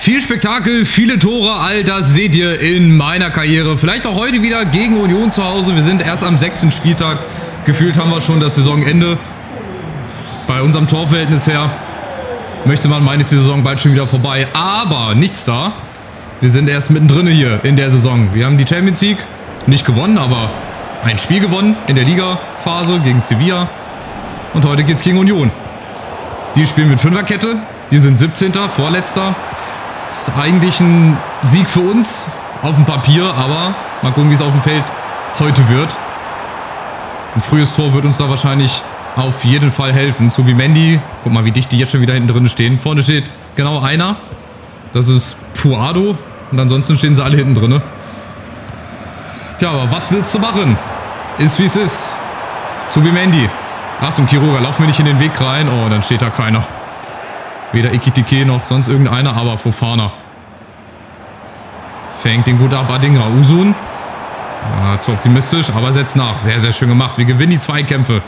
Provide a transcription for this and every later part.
Viel Spektakel, viele Tore, all das seht ihr in meiner Karriere. Vielleicht auch heute wieder gegen Union zu Hause. Wir sind erst am 6. Spieltag. Gefühlt haben wir schon das Saisonende. Bei unserem Torverhältnis her möchte man meinen, ist die Saison bald schon wieder vorbei. Aber nichts da. Wir sind erst mittendrin hier in der Saison. Wir haben die Champions League nicht gewonnen, aber ein Spiel gewonnen in der Liga-Phase gegen Sevilla. Und heute geht es gegen Union. Die spielen mit Fünferkette. Die sind 17. Vorletzter. Das ist eigentlich ein Sieg für uns auf dem Papier, aber mal gucken, wie es auf dem Feld heute wird. Ein frühes Tor wird uns da wahrscheinlich auf jeden Fall helfen. Zubimendi, guck mal, wie dicht die jetzt schon wieder hinten drin stehen. Vorne steht genau einer. Das ist Puado. Und ansonsten stehen sie alle hinten drin. Tja, aber was willst du machen? Ist wie es ist. Zubimendi. Achtung, Quiroga, lauf mir nicht in den Weg rein. Oh, dann steht da keiner. Weder Ekitike noch sonst irgendeiner, aber Fofana. Fängt den gut ab, Adingra. Usun. Ja, zu optimistisch, aber setzt nach. Sehr, sehr schön gemacht. Wir gewinnen die Zweikämpfe.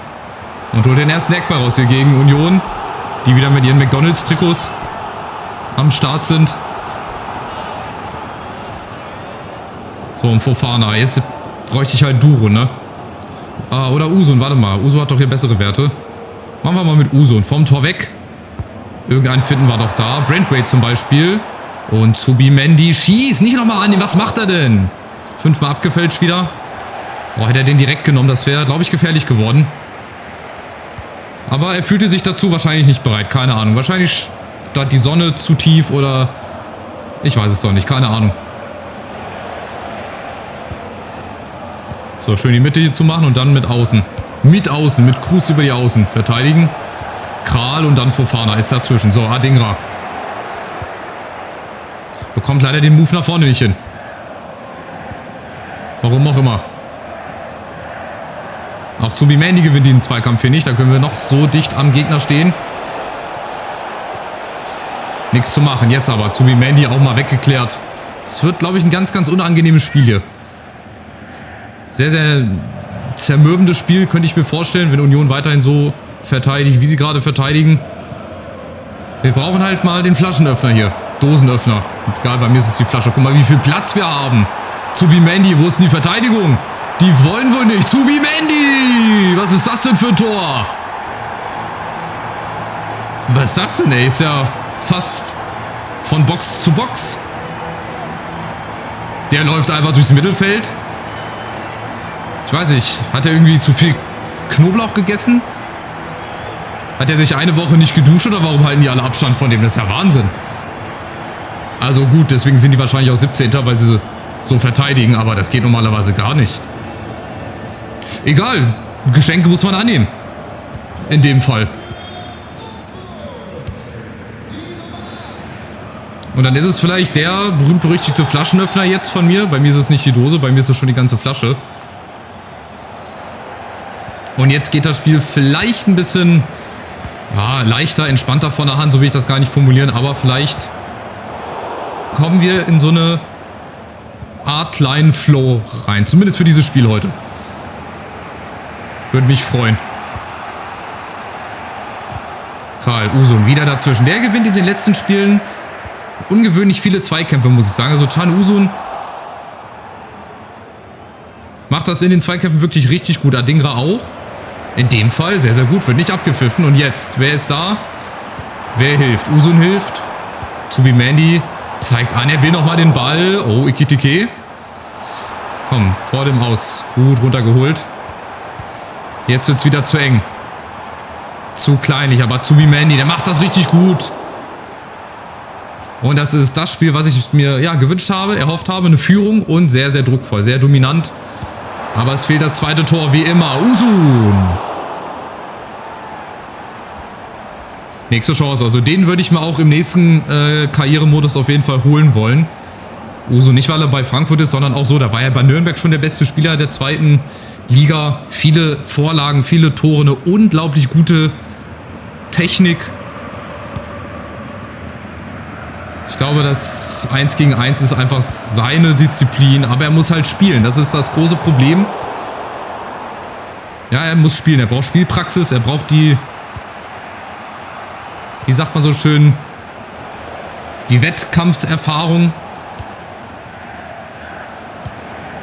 Und holen den ersten Eckball raus hier gegen Union. Die wieder mit ihren McDonalds-Trikots am Start sind. So, und Fofana. Jetzt bräuchte ich halt Duro, ne? Oder Usun, warte mal. Usun hat doch hier bessere Werte. Machen wir mal mit Usun. Vom Tor weg. Irgendeinen finden wir doch da. Brentwaite zum Beispiel. Und Zubimendi schießt. Nicht nochmal an. Was macht er denn? 5-mal abgefälscht wieder. Boah, hätte er den direkt genommen. Das wäre, glaube ich, gefährlich geworden. Aber er fühlte sich dazu wahrscheinlich nicht bereit. Keine Ahnung. Wahrscheinlich stand die Sonne zu tief oder... Ich weiß es doch nicht. Keine Ahnung. So, schön die Mitte hier zu machen und dann mit Außen. Mit Außen. Mit Kruse über die Außen. Verteidigen. Kral und dann Fofana ist dazwischen. So, Adingra. Bekommt leider den Move nach vorne nicht hin. Warum auch immer. Auch Zubimendi gewinnt den Zweikampf hier nicht. Da können wir noch so dicht am Gegner stehen. Nichts zu machen. Jetzt aber Zubimendi auch mal weggeklärt. Es wird, glaube ich, ein ganz, ganz unangenehmes Spiel hier. Sehr, sehr zermürbendes Spiel, könnte ich mir vorstellen, wenn Union weiterhin so verteidigt, wie sie gerade verteidigen. Wir brauchen halt mal den Flaschenöffner hier. Dosenöffner. Egal, bei mir ist es die Flasche. Guck mal, wie viel Platz wir haben. Zubimendi, wo ist denn die Verteidigung? Die wollen wohl nicht. Zubimendi! Was ist das denn für ein Tor? Was ist das denn, ey? Ist ja fast von Box zu Box. Der läuft einfach durchs Mittelfeld. Ich weiß nicht, hat er irgendwie zu viel Knoblauch gegessen? Hat er sich eine Woche nicht geduscht oder warum halten die alle Abstand von dem? Das ist ja Wahnsinn. Also gut, deswegen sind die wahrscheinlich auch 17. weil sie so verteidigen, aber das geht normalerweise gar nicht. Egal, Geschenke muss man annehmen. In dem Fall. Und dann ist es vielleicht der berühmt-berüchtigte Flaschenöffner jetzt von mir. Bei mir ist es nicht die Dose, bei mir ist es schon die ganze Flasche. Und jetzt geht das Spiel vielleicht ein bisschen leichter, entspannter von der Hand, so will ich das gar nicht formulieren, aber vielleicht kommen wir in so eine Art kleinen Flow rein. Zumindest für dieses Spiel heute. Würde mich freuen. Karl Usun wieder dazwischen. Der gewinnt in den letzten Spielen ungewöhnlich viele Zweikämpfe, muss ich sagen. Also Can Usun macht das in den Zweikämpfen wirklich richtig gut. Adingra auch. In dem Fall sehr, sehr gut. Wird nicht abgepfiffen. Und jetzt, wer ist da? Wer hilft? Usun hilft. Zubimendi zeigt an, er will nochmal den Ball. Oh, Ekitike. Komm, vor dem Aus. Gut runtergeholt. Jetzt wird es wieder zu eng. Zu kleinlich, aber Zubimendi, der macht das richtig gut. Und das ist das Spiel, was ich mir gewünscht habe, erhofft habe. Eine Führung und sehr, sehr druckvoll, sehr dominant. Aber es fehlt das zweite Tor, wie immer. Usun. Nächste Chance. Also den würde ich mir auch im nächsten Karrieremodus auf jeden Fall holen wollen. Usun nicht, weil er bei Frankfurt ist, sondern auch so. Da war er bei Nürnberg schon der beste Spieler der zweiten Liga. Viele Vorlagen, viele Tore, eine unglaublich gute Technik. Ich glaube, das 1 gegen 1 ist einfach seine Disziplin, aber er muss halt spielen. Das ist das große Problem. Ja, er muss spielen. Er braucht Spielpraxis. Er braucht die, wie sagt man so schön, die Wettkampfserfahrung.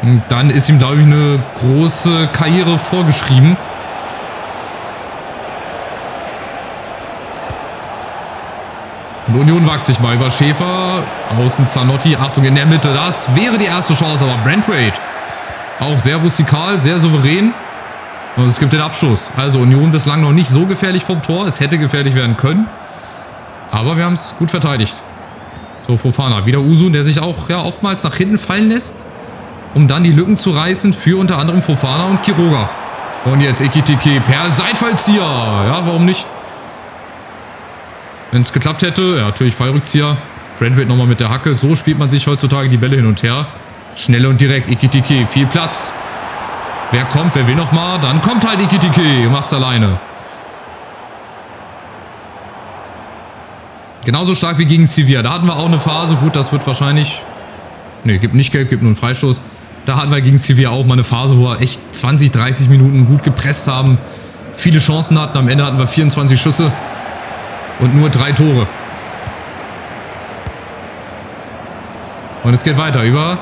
Und dann ist ihm, glaube ich, eine große Karriere vorgeschrieben. Und Union wagt sich mal über Schäfer. Außen Zanotti. Achtung, in der Mitte. Das wäre die erste Chance. Aber Branthwaite auch sehr rustikal, sehr souverän. Und es gibt den Abschluss. Also Union bislang noch nicht so gefährlich vom Tor. Es hätte gefährlich werden können. Aber wir haben es gut verteidigt. So, Fofana. Wieder Usun, der sich auch ja, oftmals nach hinten fallen lässt, um dann die Lücken zu reißen für unter anderem Fofana und Quiroga. Und jetzt Ekitike per Seitfallzieher. Ja, warum nicht? Wenn es geklappt hätte, ja, natürlich Fallrückzieher. Branthwaite nochmal mit der Hacke. So spielt man sich heutzutage die Bälle hin und her. Schnell und direkt. Ekitike, viel Platz. Wer kommt, wer will nochmal? Dann kommt halt Ekitike. Macht's alleine. Genauso stark wie gegen Sevilla. Da hatten wir auch eine Phase. Gut, das wird wahrscheinlich... Ne, gibt nicht gelb, gibt nur einen Freistoß. Da hatten wir gegen Sevilla auch mal eine Phase, wo wir echt 20, 30 Minuten gut gepresst haben. Viele Chancen hatten. Am Ende hatten wir 24 Schüsse. Und nur 3 Tore. Und es geht weiter über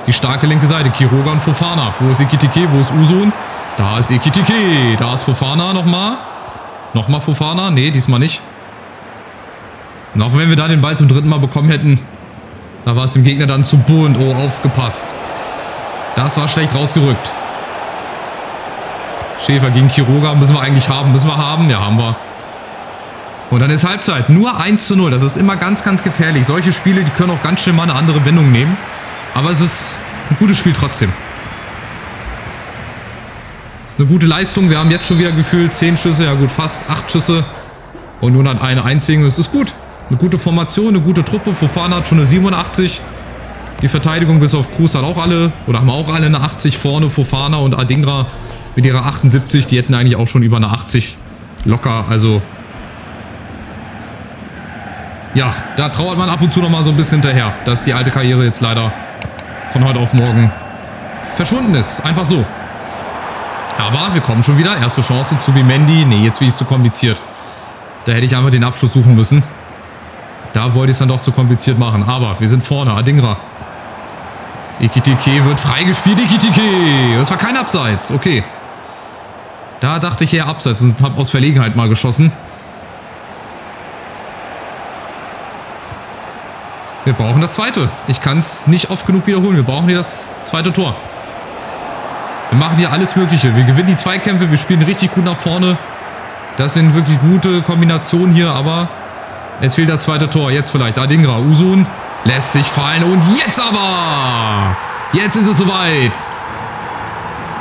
die starke linke Seite. Quiroga und Fofana. Wo ist Ekitike? Wo ist Usun? Da ist Ekitike. Da ist Fofana nochmal. Nochmal Fofana. Nee, diesmal nicht. Und auch wenn wir da den Ball zum 3. Mal bekommen hätten, da war es dem Gegner dann zu bunt. Oh, aufgepasst. Das war schlecht rausgerückt. Schäfer gegen Quiroga. Müssen wir eigentlich haben. Müssen wir haben. Ja, haben wir. Und dann ist Halbzeit. Nur 1:0. Das ist immer ganz, ganz gefährlich. Solche Spiele, die können auch ganz schnell mal eine andere Wendung nehmen. Aber es ist ein gutes Spiel trotzdem. Es ist eine gute Leistung. Wir haben jetzt schon wieder gefühlt 10 Schüsse. Ja gut, fast 8 Schüsse. Und nur hat eine einzigen. Es ist gut. Eine gute Formation, eine gute Truppe. Fofana hat schon eine 87. Die Verteidigung bis auf Cruz hat auch alle, oder haben auch alle eine 80 vorne. Fofana und Adingra mit ihrer 78. Die hätten eigentlich auch schon über eine 80 locker. Also... ja, da trauert man ab und zu noch mal so ein bisschen hinterher, dass die alte Karriere jetzt leider von heute auf morgen verschwunden ist. Einfach so. Aber wir kommen schon wieder. Erste Chance zu Bimendi. Nee, jetzt bin ich zu kompliziert. Da hätte ich einfach den Abschluss suchen müssen. Da wollte ich es dann doch zu kompliziert machen. Aber wir sind vorne. Adingra. Ekitike wird freigespielt. Ekitike. Das war kein Abseits. Okay. Da dachte ich eher Abseits und habe aus Verlegenheit mal geschossen. Wir brauchen das zweite. Ich kann es nicht oft genug wiederholen. Wir brauchen hier das zweite Tor. Wir machen hier alles Mögliche. Wir gewinnen die Zweikämpfe. Wir spielen richtig gut nach vorne. Das sind wirklich gute Kombinationen hier. Aber es fehlt das zweite Tor. Jetzt vielleicht Adingra. Usun lässt sich fallen. Und jetzt aber. Jetzt ist es soweit.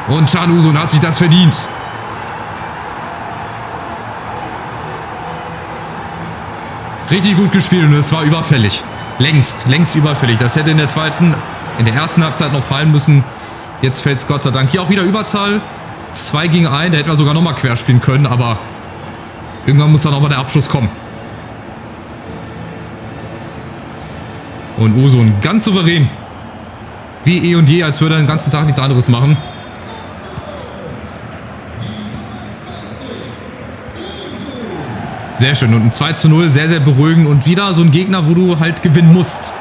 Und Can Usun hat sich das verdient. Richtig gut gespielt. Und es war überfällig. Längst überfällig. Das hätte in der ersten Halbzeit noch fallen müssen. Jetzt fällt es Gott sei Dank. Hier auch wieder Überzahl. 2 gegen 1. Da hätten wir sogar nochmal quer spielen können. Aber irgendwann muss dann auch mal der Abschluss kommen. Und Usun ganz souverän. Wie eh und je, als würde er den ganzen Tag nichts anderes machen. Sehr schön. Und ein 2:0, sehr, sehr beruhigend. Und wieder so ein Gegner, wo du halt gewinnen musst.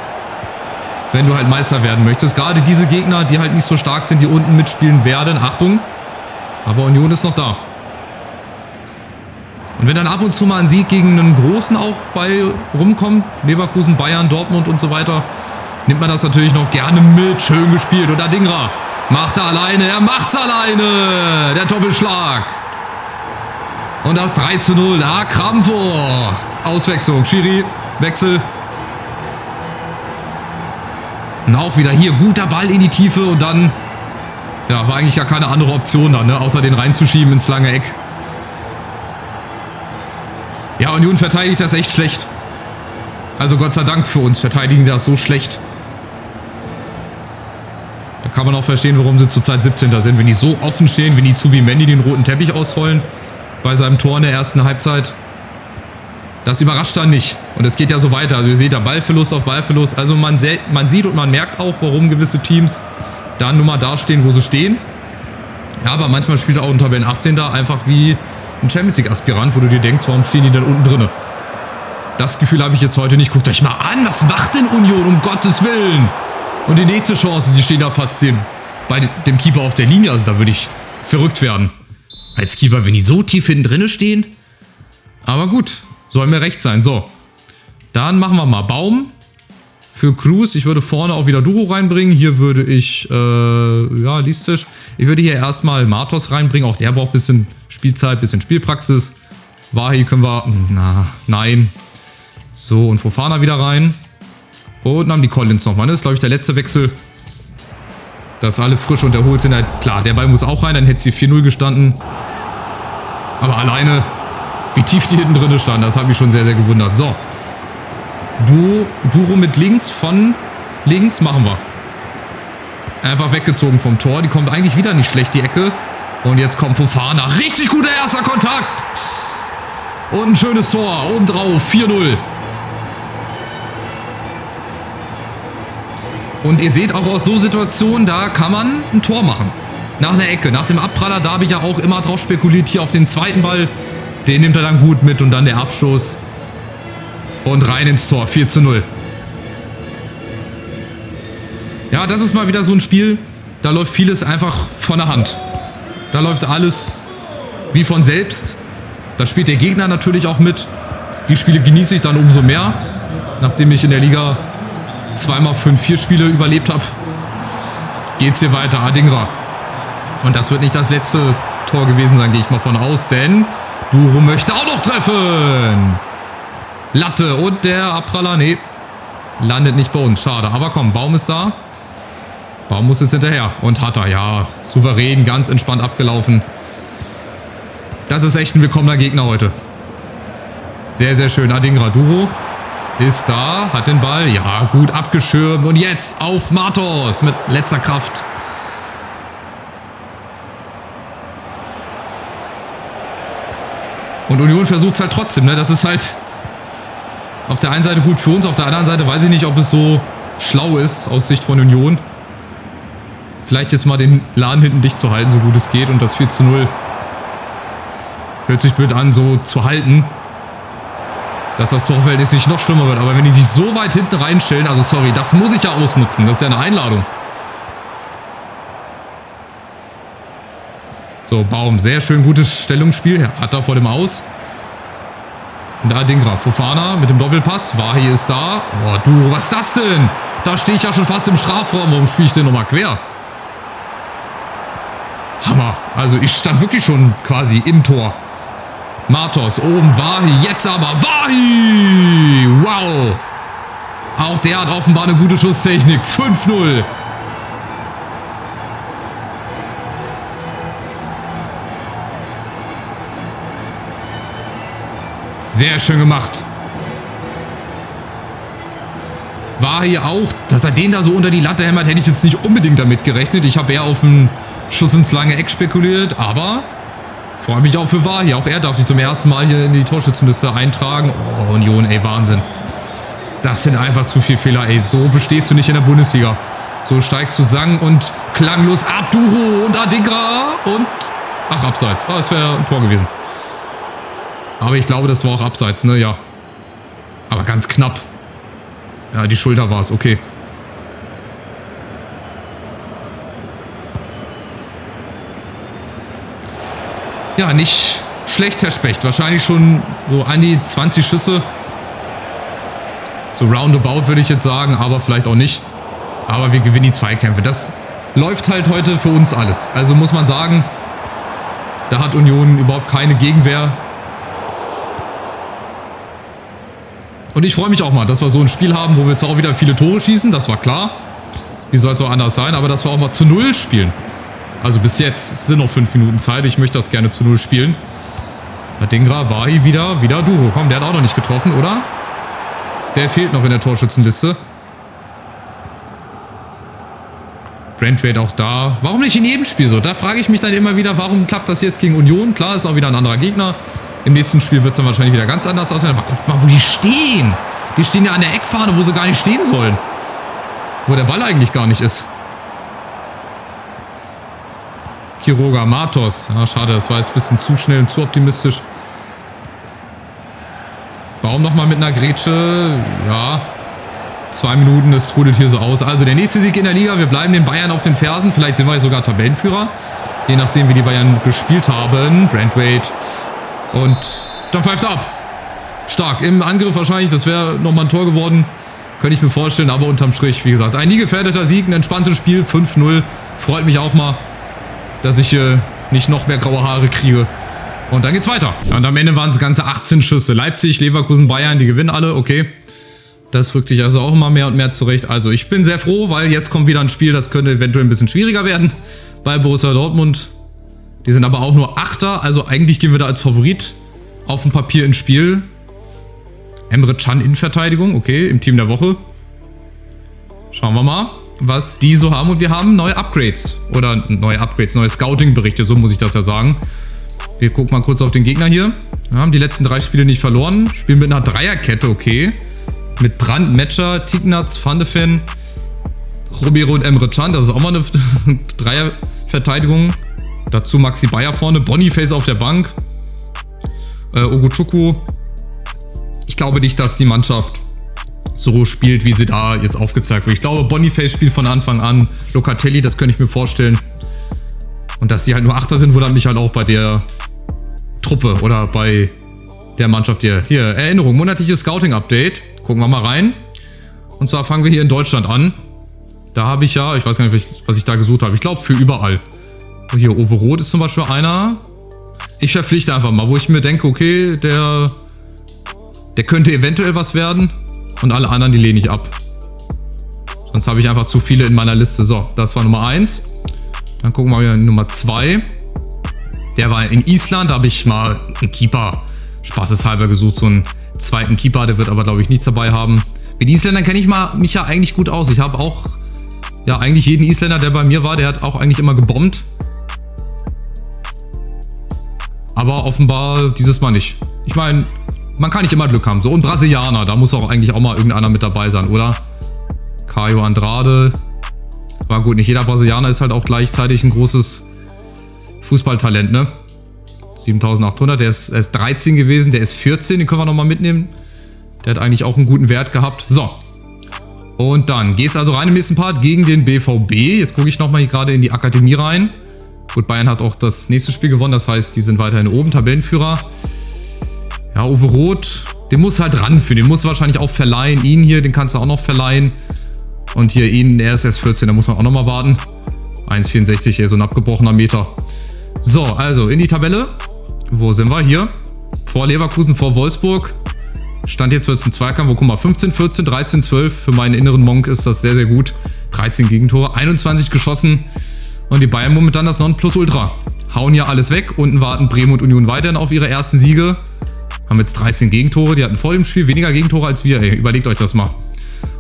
Wenn du halt Meister werden möchtest. Gerade diese Gegner, die halt nicht so stark sind, die unten mitspielen werden. Achtung. Aber Union ist noch da. Und wenn dann ab und zu mal ein Sieg gegen einen Großen auch bei rumkommt, Leverkusen, Bayern, Dortmund und so weiter, nimmt man das natürlich noch gerne mit. Schön gespielt. Und Adingra macht er alleine. Er macht's alleine. Der Doppelschlag. Und das 3:0. Ah, Kramfor. Auswechslung. Schiri. Wechsel. Und auch wieder hier. Guter Ball in die Tiefe. Und dann... ja, war eigentlich gar keine andere Option dann, ne? Außer den reinzuschieben ins lange Eck. Ja, Union verteidigt das echt schlecht. Also Gott sei Dank für uns verteidigen das so schlecht. Da kann man auch verstehen, warum sie zurzeit 17. sind. Wenn die so offen stehen, wenn die zu Bimendi den roten Teppich ausrollen bei seinem Tor in der ersten Halbzeit. Das überrascht dann nicht. Und es geht ja so weiter. Also ihr seht da Ballverlust auf Ballverlust. Also man sieht und man merkt auch, warum gewisse Teams da nun mal dastehen, wo sie stehen. Ja, aber manchmal spielt auch ein Tabellen 18. einfach wie ein Champions League Aspirant, wo du dir denkst, warum stehen die denn unten drinne? Das Gefühl habe ich jetzt heute nicht. Guckt euch mal an, was macht denn Union, um Gottes Willen? Und die nächste Chance, die steht da fast bei dem Keeper auf der Linie. Also da würde ich verrückt werden. Als Keeper, wenn die so tief hinten drinne stehen. Aber gut, soll mir recht sein. So, dann machen wir mal Baum für Cruz. Ich würde vorne auch wieder Duro reinbringen. Hier würde ich, ja, Listisch. Ich würde hier erstmal Matos reinbringen. Auch der braucht ein bisschen Spielzeit, ein bisschen Spielpraxis. Wahi können wir, nein. So, und Fofana wieder rein. Und dann haben die Collins nochmal. Das ist, glaube ich, der letzte Wechsel. Dass alle frisch und erholt sind. Klar, der Ball muss auch rein, dann hätte sie 4-0 gestanden. Aber alleine, wie tief die hinten drin standen, das hat mich schon sehr, sehr gewundert. So. Duro mit links, von links machen wir. Einfach weggezogen vom Tor. Die kommt eigentlich wieder nicht schlecht, die Ecke. Und jetzt kommt Fofana. Richtig guter erster Kontakt. Und ein schönes Tor. Obendrauf. 4-0. Und ihr seht auch aus so Situationen, da kann man ein Tor machen. Nach einer Ecke. Nach dem Abpraller, da habe ich ja auch immer drauf spekuliert. Hier auf den zweiten Ball. Den nimmt er dann gut mit. Und dann der Abstoß. Und rein ins Tor. 4-0. Ja, das ist mal wieder so ein Spiel. Da läuft vieles einfach von der Hand. Da läuft alles wie von selbst. Da spielt der Gegner natürlich auch mit. Die Spiele genieße ich dann umso mehr. Nachdem ich in der Liga zweimal 5-4 Spiele überlebt habe, geht es hier weiter. Adingra. Und das wird nicht das letzte Tor gewesen sein, gehe ich mal von aus. Denn Duro möchte auch noch treffen. Latte und der Abpraller, nee, landet nicht bei uns. Schade, aber komm, Baum ist da. Baum muss jetzt hinterher. Und hat er, ja, souverän, ganz entspannt abgelaufen. Das ist echt ein willkommener Gegner heute. Sehr, sehr schön. Adingra. Duro ist da, hat den Ball. Ja, gut abgeschirmt. Und jetzt auf Matos mit letzter Kraft. Und Union versucht es halt trotzdem, ne? Das ist halt auf der einen Seite gut für uns, auf der anderen Seite weiß ich nicht, ob es so schlau ist aus Sicht von Union. Vielleicht jetzt mal den Laden hinten dicht zu halten, so gut es geht. Und das 4-0 hört sich blöd an, so zu halten. Dass das Torverhältnis nicht noch schlimmer wird. Aber wenn die sich so weit hinten reinstellen, also sorry, das muss ich ja ausnutzen. Das ist ja eine Einladung. So, Baum, sehr schön gutes Stellungsspiel. Hat da vor dem Aus. Und Adingra, Fofana mit dem Doppelpass. Wahi ist da. Oh, Duro, was ist das denn? Da stehe ich ja schon fast im Strafraum. Warum spiele ich denn nochmal quer? Hammer. Also ich stand wirklich schon quasi im Tor. Matos, oben Wahi, jetzt aber Wahi! Wow! Auch der hat offenbar eine gute Schusstechnik. 5-0. Sehr schön gemacht. Wahi auch, dass er den da so unter die Latte hämmert, hätte ich jetzt nicht unbedingt damit gerechnet. Ich habe eher auf einen Schuss ins lange Eck spekuliert, aber freue mich auch für Wahi. Auch er darf sich zum ersten Mal hier in die Torschützenliste eintragen. Oh, Union, ey, Wahnsinn. Das sind einfach zu viele Fehler, ey. So bestehst du nicht in der Bundesliga. So steigst du sang- und klanglos ab. Duro und Adingra und... Ach, abseits. Oh, das wäre ein Tor gewesen. Aber ich glaube, das war auch abseits, ne? Ja. Aber ganz knapp. Ja, die Schulter war es. Okay. Ja, nicht schlecht, Herr Specht. Wahrscheinlich schon so an die 20 Schüsse. So roundabout würde ich jetzt sagen, aber vielleicht auch nicht. Aber wir gewinnen die Zweikämpfe. Das läuft halt heute für uns alles. Also muss man sagen, da hat Union überhaupt keine Gegenwehr. Und ich freue mich auch mal, dass wir so ein Spiel haben, wo wir jetzt auch wieder viele Tore schießen. Das war klar. Wie soll es auch anders sein? Aber dass wir auch mal zu 0 spielen. Also bis jetzt, es sind noch 5 Minuten Zeit. Ich möchte das gerne zu 0 spielen. Adingra, Wahi wieder Duro. Komm, der hat auch noch nicht getroffen, oder? Der fehlt noch in der Torschützenliste. Brentwaite auch da. Warum nicht in jedem Spiel so? Da frage ich mich dann immer wieder, warum klappt das jetzt gegen Union? Klar, ist auch wieder ein anderer Gegner. Im nächsten Spiel wird es dann wahrscheinlich wieder ganz anders aussehen. Aber guckt mal, wo die stehen. Die stehen ja an der Eckfahne, wo sie gar nicht stehen sollen. Wo der Ball eigentlich gar nicht ist. Quiroga, Matos. Ah, schade, das war jetzt ein bisschen zu schnell und zu optimistisch. Baum nochmal mit einer Grätsche. Ja, 2 Minuten, das trudelt hier so aus. Also der nächste Sieg in der Liga. Wir bleiben den Bayern auf den Fersen. Vielleicht sind wir ja sogar Tabellenführer. Je nachdem, wie die Bayern gespielt haben. Brandweight. Und dann pfeift er ab. Stark. Im Angriff wahrscheinlich. Das wäre nochmal ein Tor geworden. Könnte ich mir vorstellen. Aber unterm Strich, wie gesagt, ein nie gefährdeter Sieg. Ein entspanntes Spiel. 5-0. Freut mich auch mal, dass ich hier nicht noch mehr graue Haare kriege. Und dann geht's weiter. Und am Ende waren es ganze 18 Schüsse. Leipzig, Leverkusen, Bayern, die gewinnen alle. Okay. Das rückt sich also auch immer mehr und mehr zurecht. Also ich bin sehr froh, weil jetzt kommt wieder ein Spiel, das könnte eventuell ein bisschen schwieriger werden bei Borussia Dortmund. Die sind aber auch nur Achter, also eigentlich gehen wir da als Favorit auf dem Papier ins Spiel. Emre Can in Verteidigung, okay, im Team der Woche. Schauen wir mal, was die so haben. Und wir haben neue Upgrades. Oder neue Scouting-Berichte, so muss ich das ja sagen. Wir gucken mal kurz auf den Gegner hier. Wir haben die letzten 3 Spiele nicht verloren. Spielen mit einer Dreierkette, okay. Mit Brandt, Metscher, Tignaz, Van de Ven, Romero und Emre Can. Das ist auch mal eine Dreierverteidigung. Dazu Maxi Bayer vorne, Boniface auf der Bank. Ogochukwu. Ich glaube nicht, dass die Mannschaft so spielt, wie sie da jetzt aufgezeigt wird. Ich glaube, Boniface spielt von Anfang an. Locatelli, das könnte ich mir vorstellen. Und dass die halt nur Achter sind, wundert mich halt auch bei der Truppe oder bei der Mannschaft hier. Hier, Erinnerung, monatliches Scouting-Update. Gucken wir mal rein. Und zwar fangen wir hier in Deutschland an. Da habe ich ja, ich weiß gar nicht, was ich da gesucht habe. Ich glaube, für überall. Hier, Uwe Roth ist zum Beispiel einer. Ich verpflichte einfach mal, wo ich mir denke, okay, der könnte eventuell was werden. Und alle anderen, die lehne ich ab. Sonst habe ich einfach zu viele in meiner Liste. So, das war Nummer 1. Dann gucken wir mal Nummer 2. Der war in Island, da habe ich mal einen Keeper spaßeshalber gesucht, so einen zweiten Keeper, der wird aber, glaube ich, nichts dabei haben. Mit Isländern kenne ich mich ja eigentlich gut aus. Ich habe auch, ja, eigentlich jeden Isländer, der bei mir war, der hat auch eigentlich immer gebombt. Aber offenbar dieses Mal nicht. Ich meine, man kann nicht immer Glück haben. So ein Brasilianer, da muss auch eigentlich auch mal irgendeiner mit dabei sein, oder? Caio Andrade. Aber gut, nicht jeder Brasilianer ist halt auch gleichzeitig ein großes Fußballtalent, ne? 7800, der ist 13 gewesen, der ist 14, den können wir nochmal mitnehmen. Der hat eigentlich auch einen guten Wert gehabt. So. Und dann geht's also rein im nächsten Part gegen den BVB. Jetzt gucke ich nochmal hier gerade in die Akademie rein. Gut, Bayern hat auch das nächste Spiel gewonnen, das heißt, die sind weiterhin oben, Tabellenführer. Ja, Uwe Roth, den musst du halt ranführen, den musst du wahrscheinlich auch verleihen. Ihn hier, den kannst du auch noch verleihen. Und hier ihn, der ist erst 14, da muss man auch nochmal warten. 1,64, hier so ein abgebrochener Meter. So, also in die Tabelle. Wo sind wir? Hier. Vor Leverkusen, vor Wolfsburg. Stand jetzt wird es ein Zweikampf. Wo, guck mal, 15, 14, 13, 12. Für meinen inneren Monk ist das sehr, sehr gut. 13 Gegentore, 21 geschossen. Und die Bayern momentan das Nonplusultra. Hauen ja alles weg. Unten warten Bremen und Union weiterhin auf ihre ersten Siege. Haben jetzt 13 Gegentore. Die hatten vor dem Spiel weniger Gegentore als wir. Ey, überlegt euch das mal.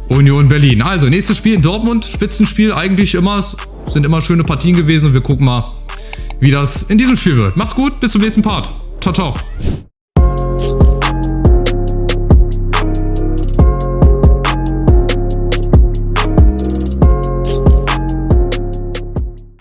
Union Berlin. Also, nächstes Spiel in Dortmund. Spitzenspiel eigentlich immer. Es sind immer schöne Partien gewesen. Und wir gucken mal, wie das in diesem Spiel wird. Macht's gut, bis zum nächsten Part. Ciao, ciao.